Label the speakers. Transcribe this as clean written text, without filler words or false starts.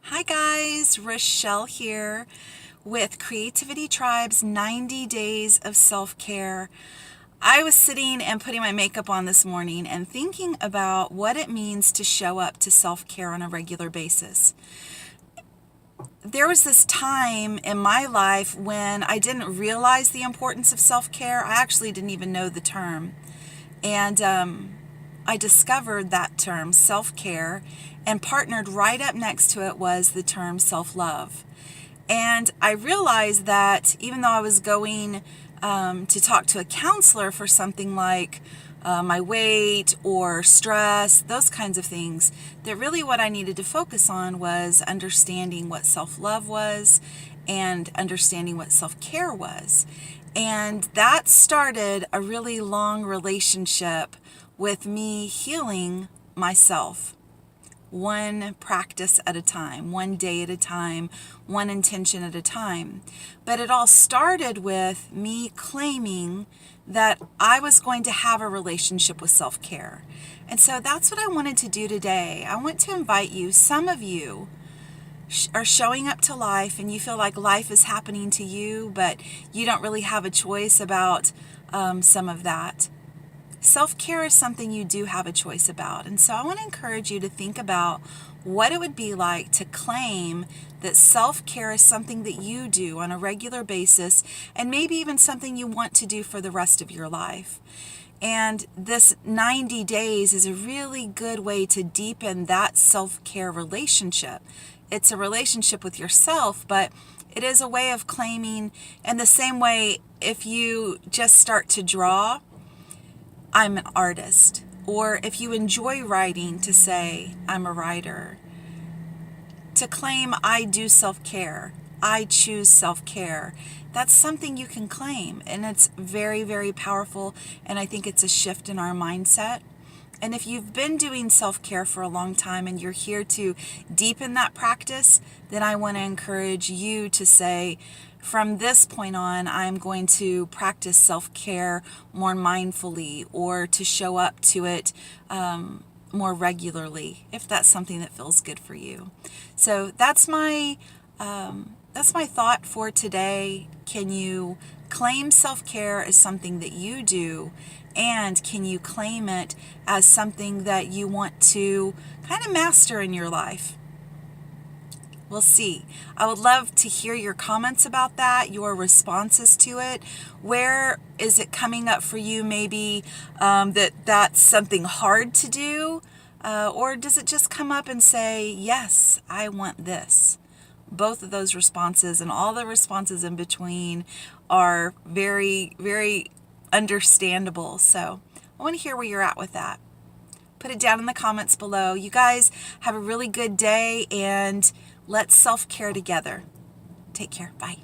Speaker 1: Hi guys, Rochelle here with Creativity Tribe's 90 Days of Self-Care. I was sitting and putting my makeup on this morning and thinking about what it means to show up to self-care on a regular basis. There was this time in my life when I didn't realize the importance of self-care. I actually didn't even know the term. And I discovered that term, self-care, and partnered right up next to it was the term self-love. And I realized that even though I was going to talk to a counselor for something like my weight or stress, those kinds of things, that really what I needed to focus on was understanding what self-love was and understanding what self-care was. And that started a really long relationship with me healing myself, one practice at a time, one day at a time, one intention at a time. But it all started with me claiming that I was going to have a relationship with self-care. And so that's what I wanted to do today. I want to invite you, some of you are showing up to life and you feel like life is happening to you, but you don't really have a choice about some of that. Self-care is something you do have a choice about. And so I want to encourage you to think about what it would be like to claim that self-care is something that you do on a regular basis and maybe even something you want to do for the rest of your life. And this 90 days is a really good way to deepen that self-care relationship. It's a relationship with yourself, but it is a way of claiming, in the same way if you just start to draw, I'm an artist. Or if you enjoy writing, to say, I'm a writer. To claim, I do self-care. I choose self-care. That's something you can claim. And it's very, very powerful. And I think it's a shift in our mindset. And if you've been doing self-care for a long time and you're here to deepen that practice, then I want to encourage you to say, from this point on, I'm going to practice self-care more mindfully, or to show up to it more regularly, if that's something that feels good for you. So that's my thought for today. Can you claim self-care as something that you do? And can you claim it as something that you want to kind of master in your life? We'll see. I would love to hear your comments about that, your responses to it. Where is it coming up for you? Maybe that's something hard to do, or does it just come up and say, yes, I want this? Both of those responses and all the responses in between are very, very understandable. So I want to hear where you're at with that. Put it down in the comments below. You guys have a really good day, and let's self-care together. Take care. Bye.